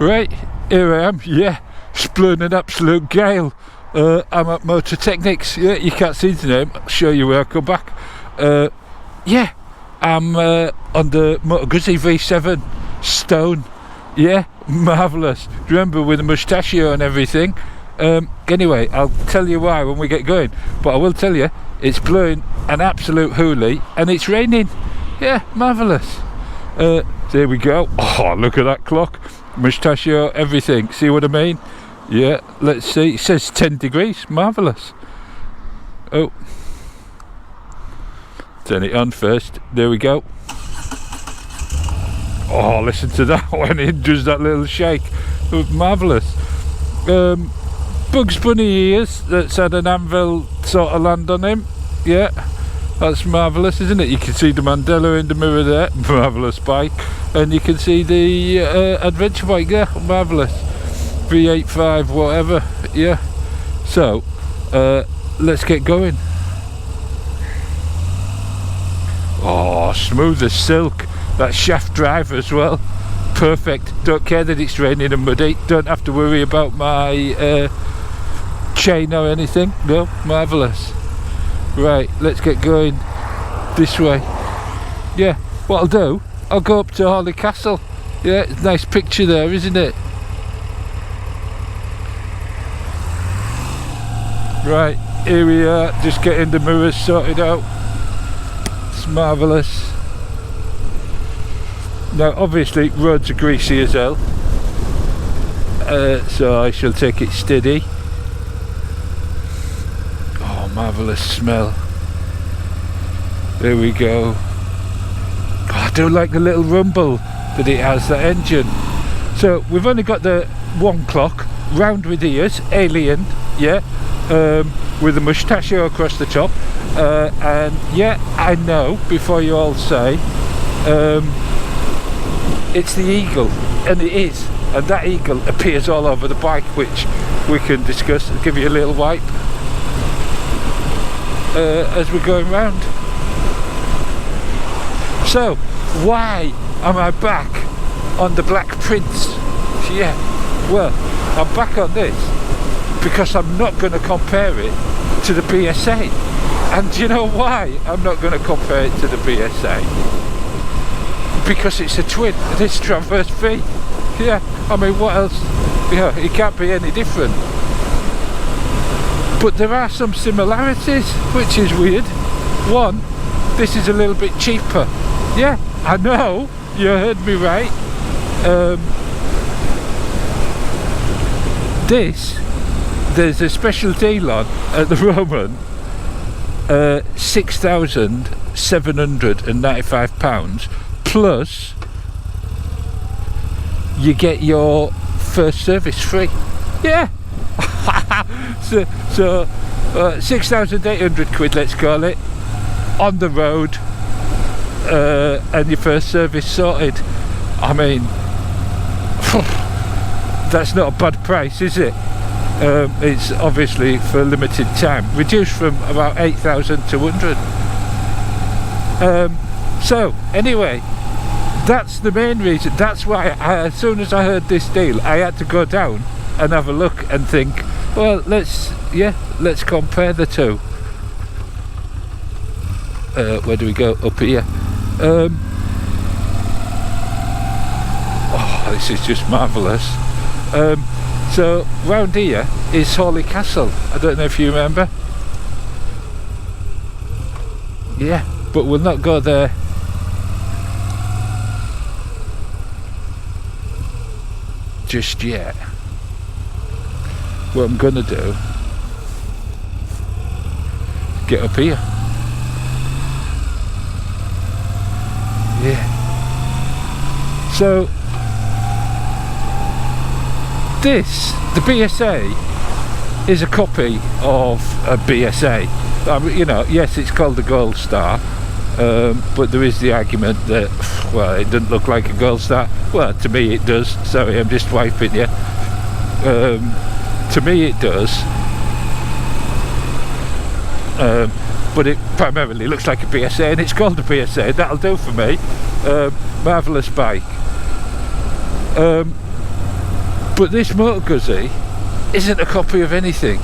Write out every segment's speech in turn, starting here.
Right, here I am, yeah, it's blowing an absolute gale. I'm at Mototechniks, yeah, you can't see the name, I'll show you where I come back. Yeah, I'm on the Moto Guzzi V7 Stone, yeah, marvellous. Remember with the mustachio and everything. Anyway, I'll tell you why when we get going, but I will tell you, it's blowing an absolute hoolie and it's raining, yeah, marvellous. There we go, oh look at that clock. Mustachio, everything, see what I mean? Yeah, let's see, it says 10 degrees, marvellous. Oh, turn it on first, there we go. Oh, listen to that when it does that little shake, marvellous. Bugs Bunny ears that's had an anvil sort of land on him, yeah, that's marvellous, isn't it? You can see the Mandela in the mirror there, marvellous bike. And you can see the adventure bike there, marvellous. V85 whatever, yeah. So, let's get going. Oh, smooth as silk. That shaft drive as well. Perfect. Don't care that it's raining and muddy. Don't have to worry about my chain or anything. No, marvellous. Right, let's get going this way. Yeah, what I'll do, I'll go up to Hawley Castle. Yeah, it's a nice picture there, isn't it? Right, here we are, just getting the mirrors sorted out. It's marvellous. Now obviously roads are greasy as hell, so I shall take it steady. Oh, marvellous smell. There we go. Oh, I do like the little rumble that it has, that engine. So we've only got the one clock, round with ears, alien, yeah, with the mustachio across the top, and yeah, I know, before you all say, it's the eagle, and it is, and that eagle appears all over the bike, which we can discuss. I'll give you a little wipe as we're going round. So, why am I back on the Black Prince? Yeah, well, I'm back on this because I'm not going to compare it to the BSA. And do you know why I'm not going to compare it to the BSA? Because it's a twin and it's transverse V. Yeah, I mean, what else? Yeah, it can't be any different. But there are some similarities, which is weird. One, this is a little bit cheaper. Yeah, I know, you heard me right. There's a special deal on at the moment, £6,795 plus you get your first service free. Yeah. so 6,800 quid, let's call it, on the road. And your first service sorted. I mean, that's not a bad price, is it? It's obviously for a limited time, reduced from about 8,200. So anyway, that's the main reason. That's why as soon as I heard this deal, I had to go down and have a look and think, well, let's compare the two. Where do we go? Up here. Oh, this is just marvellous. So round here is Hawley Castle. I don't know if you remember. Yeah, but we'll not go there just yet. What I'm gonna do, get up here. Yeah. So this, the BSA, is a copy of a BSA. You know, yes, it's called the Gold Star, but there is the argument that, well, it doesn't look like a Gold Star. Well, to me it does. Sorry, I'm just wiping you. To me it does. But it primarily looks like a BSA, and it's called a BSA. That'll do for me. Marvellous bike. But this Moto Guzzi isn't a copy of anything.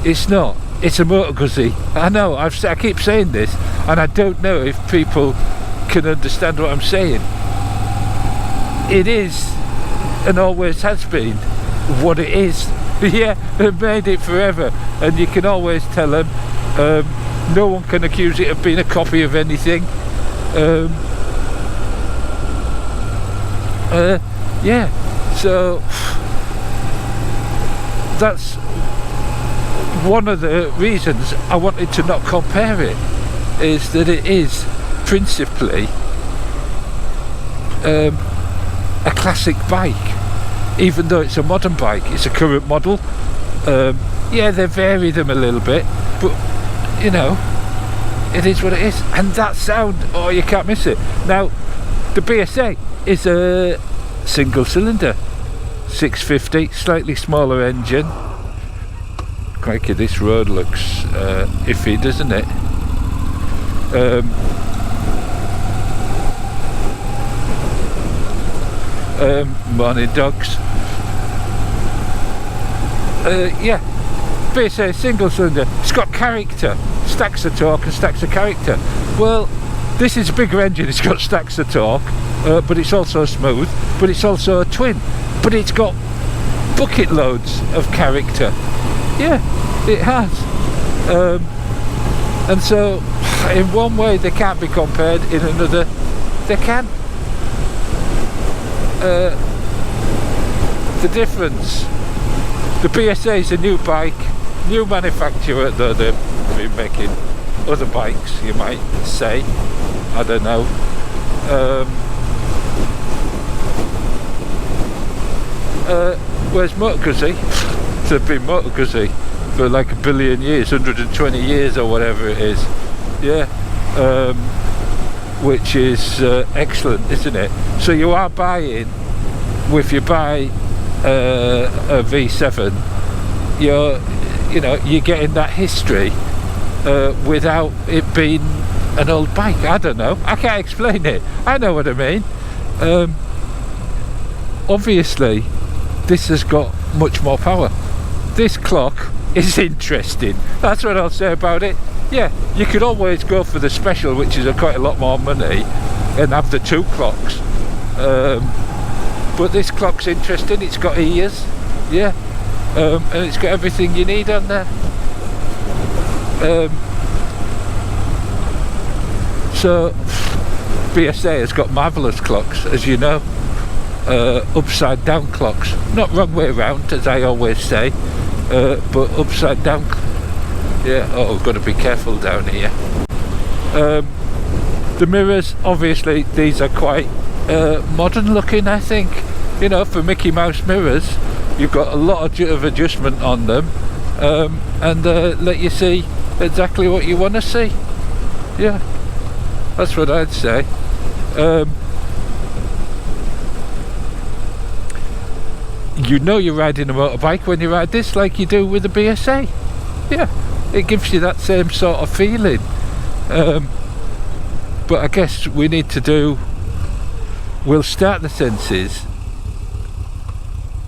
It's not. It's a Moto Guzzi. I know, I keep saying this, and I don't know if people can understand what I'm saying. It is, and always has been, what it is. Yeah, they've made it forever, and you can always tell them. No one can accuse it of being a copy of anything. Yeah, so that's one of the reasons I wanted to not compare it, is that it is principally a classic bike, even though it's a modern bike. It's a current model. Yeah, they vary them a little bit, but you know, it is what it is. And that sound, oh, you can't miss it. Now, the BSA is a single cylinder 650, slightly smaller engine. Crikey, this road looks iffy, doesn't it? Morning dogs. Yeah, BSA single cylinder. It's got character, stacks of torque and stacks of character. Well, this is a bigger engine. It's got stacks of torque, but it's also smooth. But it's also a twin. But it's got bucket loads of character. Yeah, it has. And so, in one way they can't be compared. In another, they can. The difference. The BSA is a new bike, new manufacturer, though they've been making other bikes, you might say. I don't know. Where's Moto Guzzi? They've been Moto Guzzi for like a billion years, 120 years or whatever it is. Yeah. Which is excellent, isn't it? So you are buying, if you buy a V7, you're getting that history without it being an old bike. I don't know, I can't explain it. I know what I mean. Obviously this has got much more power. This clock is interesting, that's what I'll say about it. Yeah, you could always go for the special, which is quite a lot more money, and have the two clocks. But this clock's interesting. It's got ears, yeah, and it's got everything you need on there. So BSA has got marvellous clocks, as you know, upside down clocks, not wrong way around, as I always say, but upside down. Yeah, oh, I've got to be careful down here. The mirrors, obviously, these are quite modern looking, I think. You know, for Mickey Mouse mirrors, you've got a lot of adjustment on them, and let you see exactly what you want to see. Yeah, that's what I'd say. You know you're riding a motorbike when you ride this, like you do with the BSA. Yeah, it gives you that same sort of feeling. But I guess we need to do, we'll start the senses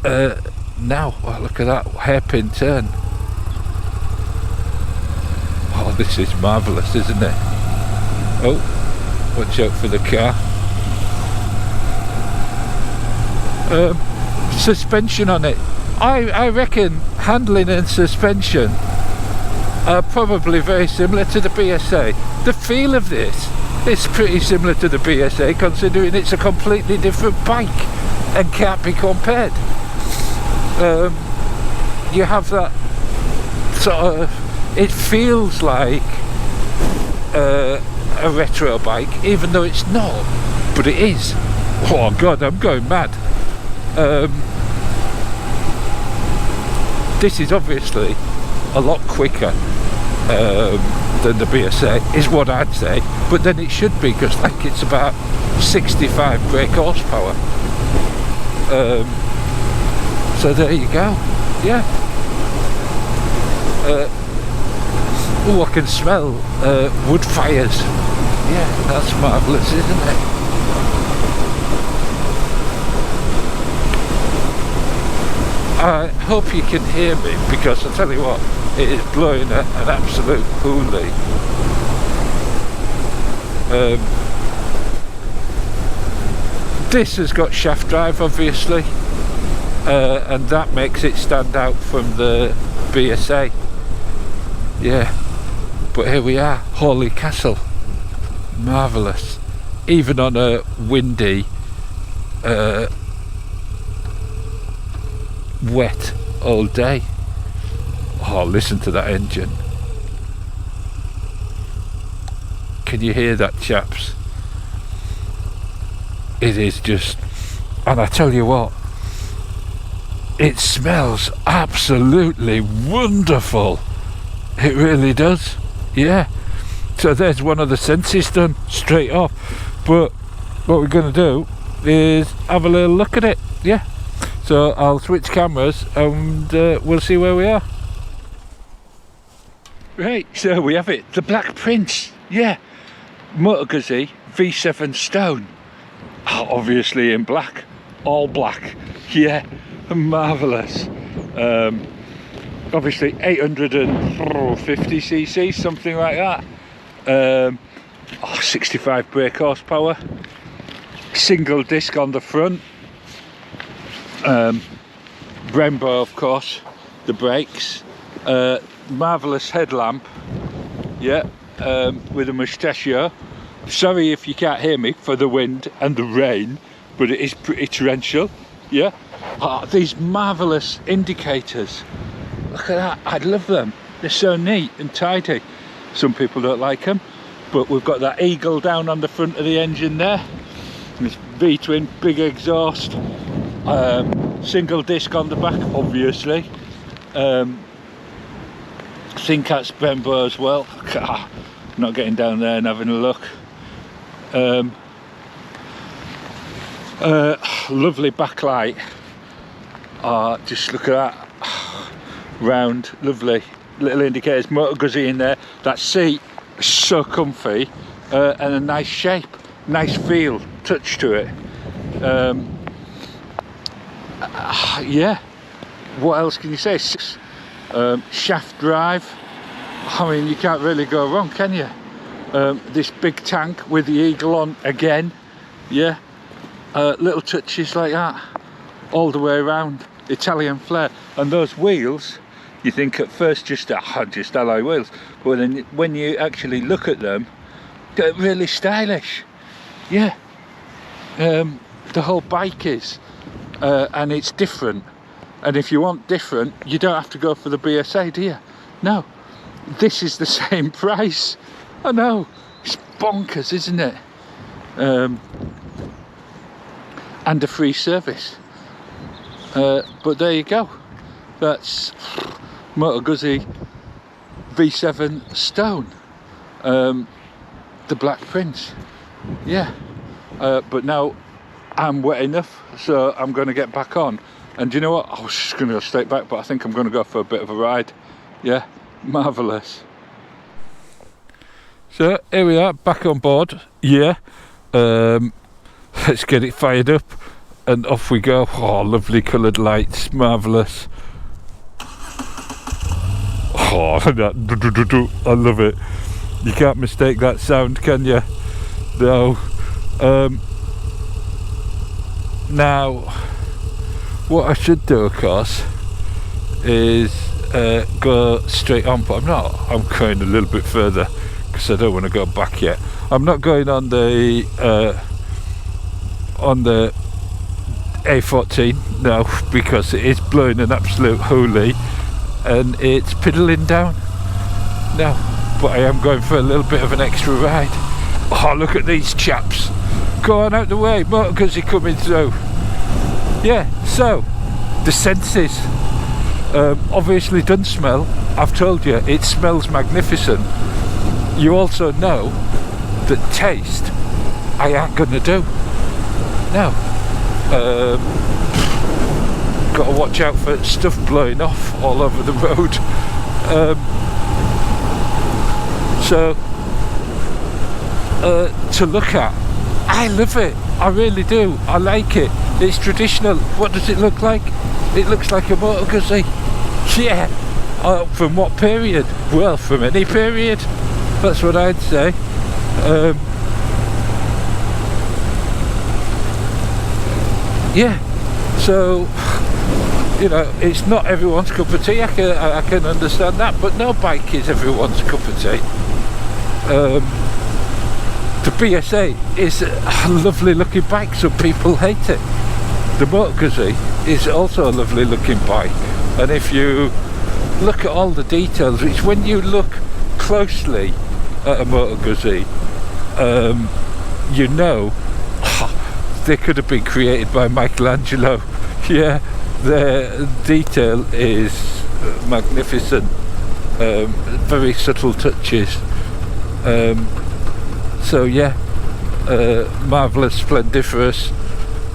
now. Oh, look at that hairpin turn. Oh, this is marvellous, isn't it? Oh, watch out for the car. Suspension on it, I reckon handling and suspension are probably very similar to the BSA. The feel of this is pretty similar to the BSA, considering it's a completely different bike and can't be compared. You have that sort of, it feels like a retro bike, even though it's not, but it is. Oh god, I'm going mad. This is obviously a lot quicker than the BSA, is what I'd say, but then it should be, because like it's about 65 brake horsepower. So there you go. Yeah. Oh, I can smell wood fires. Yeah, that's marvellous, isn't it? I hope you can hear me, because I tell you what, it is blowing an absolute hoolie. This has got shaft drive, obviously, and that makes it stand out from the BSA. Yeah, but here we are, Hawley Castle. Marvellous. Even on a windy, wet all day. Oh, listen to that engine. Can you hear that, chaps? It is just, and I tell you what, it smells absolutely wonderful. It really does. Yeah. So there's one of the senses done straight off. But what we're going to do is have a little look at it. Yeah. So I'll switch cameras and we'll see where we are. Right, so we have it. The Black Prince. Yeah. Moto Guzzi V7 Stone. Oh, obviously in black. All black. Yeah. Marvellous. Obviously 850cc, something like that. 65 brake horsepower, single disc on the front, Brembo of course, the brakes, marvellous headlamp, yeah, with a mustachio. Sorry if you can't hear me for the wind and the rain, but it is pretty torrential. Yeah. Oh, these marvellous indicators, look at that, I love them, they're so neat and tidy. Some people don't like them, but we've got that eagle down on the front of the engine there. This V-twin, big exhaust, single disc on the back, obviously. Syncats Brembo as well. Not getting down there and having a look. Lovely backlight. Just look at that. Round, lovely. Little indicators, Moto Guzzi in there. That seat is so comfy, and a nice shape, nice feel, touch to it. Yeah, what else can you say? Shaft drive. I mean, you can't really go wrong, can you? This big tank with the eagle on again. Yeah, little touches like that all the way around. Italian flair, and those wheels. You think at first just alloy wheels, but then when you actually look at them, they're really stylish. Yeah. The whole bike is, and it's different. And if you want different, you don't have to go for the BSA, do you? No. This is the same price. I know. It's bonkers, isn't it? And a free service. But there you go. That's Moto Guzzi V7 Stone, the Black Prince. Yeah, but now I'm wet enough, so I'm going to get back on. And do you know what? I was just going to go straight back, but I think I'm going to go for a bit of a ride. Yeah, marvellous. So here we are, back on board. Yeah, let's get it fired up and off we go. Oh, lovely coloured lights, marvellous. Oh, that, I love it. You can't mistake that sound, can you? No. Now, what I should do, of course, is go straight on, but I'm not. I'm going a little bit further because I don't want to go back yet. I'm not going on the A14 now, because it is blowing an absolute hoolie and it's piddling down now, but I am going for a little bit of an extra ride. Oh, look at these chaps. Go on out the way, Moto Guzzi coming through. Yeah, so the senses, obviously doesn't smell. I've told you, it smells magnificent. You also know that taste I ain't gonna do. No. Got to watch out for stuff blowing off all over the road. So to look at, I love it. I really do. I like it. It's traditional. What does it look like? It looks like a Moto Guzzi. Yeah. From what period? Well, from any period. That's what I'd say. Yeah. So, you know, it's not everyone's cup of tea. I can understand that, but no bike is everyone's cup of tea. The BSA is a lovely looking bike. Some people hate it. The Moto Guzzi is also a lovely looking bike, and if you look at all the details, which when you look closely at a Moto Guzzi, you know they could have been created by Michelangelo. Yeah, the detail is magnificent. Very subtle touches. So yeah, marvellous, splendiferous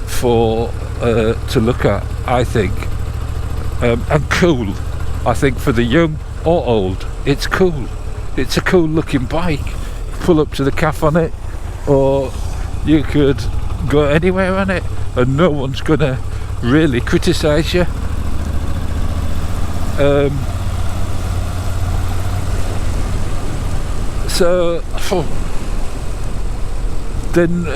for to look at, I think, and cool. I think for the young or old, it's cool. It's a cool looking bike. Pull up to the cafe on it, or you could go anywhere on it, and no one's gonna really criticise you. So then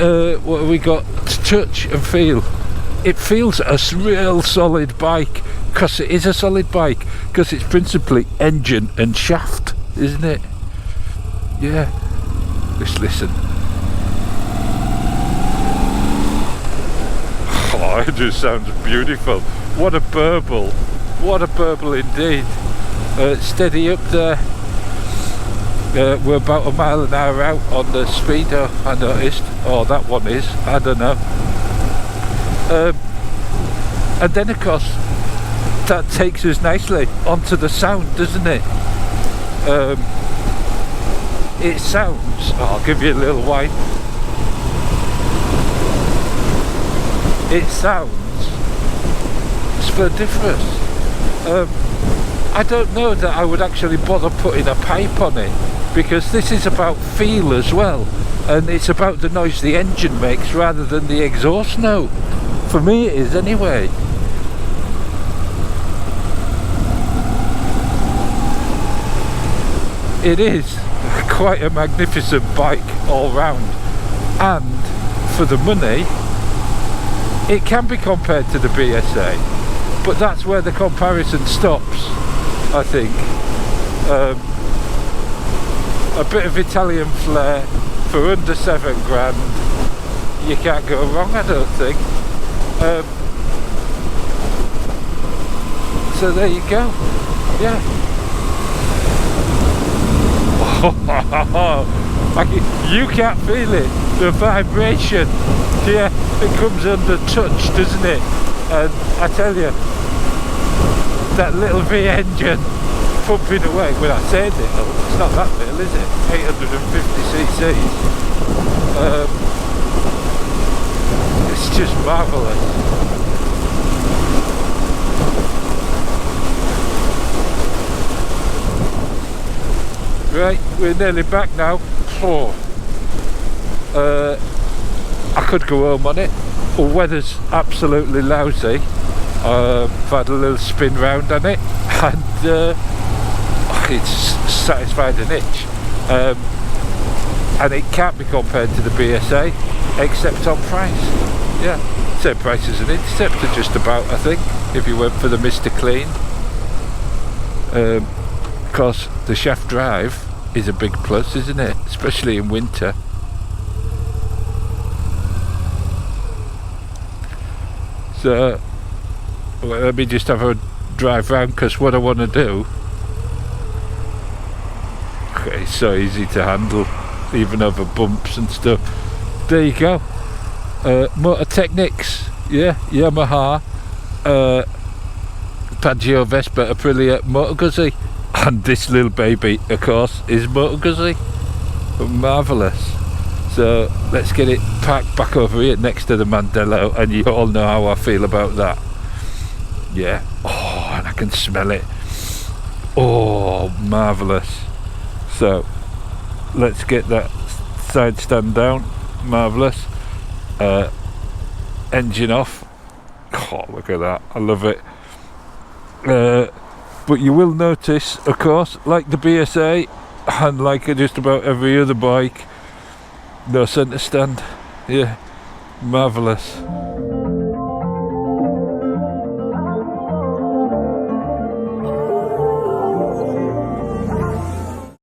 what have we got to touch and feel? It feels a real solid bike, because it is a solid bike, because it's principally engine and shaft, isn't it? Yeah, just listen. Oh, it just sounds beautiful. What a burble, what a burble indeed. Steady up there. We're about a mile an hour out on the speedo, I noticed. Oh, that one is, I don't know. And then of course that takes us nicely onto the sound, doesn't it? It sounds, I'll give you a little whine. It sounds splendiferous. I don't know that I would actually bother putting a pipe on it, because this is about feel as well, and it's about the noise the engine makes rather than the exhaust note. For me it is anyway. It is quite a magnificent bike all round, and for the money it can be compared to the BSA, but that's where the comparison stops, I think. A bit of Italian flair for under £7,000, you can't go wrong, I don't think. So there you go. Yeah. You can't feel it, the vibration. Yeah, it comes under touch, doesn't it? And I tell you, that little V engine pumping away, when I say little, it's not that little, is it? 850 cc's. It's just marvellous. Right, we're nearly back now. Oh. I could go home on it. The weather's absolutely lousy. I've had a little spin round on it, and it's satisfied an itch. And it can't be compared to the BSA, except on price. Yeah, same price as an Interceptor just about, I think, if you went for the Mr. Clean. Because the shaft drive is a big plus, isn't it? Especially in winter. So let me just have a drive round, because what I want to do, it's so easy to handle, even over bumps and stuff. There you go. Mototechniks, yeah, Yamaha, Piaggio, Vespa, Aprilia, Moto Guzzi, and this little baby, of course, is Moto Guzzi. Marvellous. So let's get it parked back over here next to the Mandello, and you all know how I feel about that. Yeah. Oh, and I can smell it. Oh, marvellous. So let's get that side stand down. Marvellous. Engine off. Oh, look at that. I love it. but you will notice, of course, like the BSA and like just about every other bike, no centre stand. Yeah, marvellous.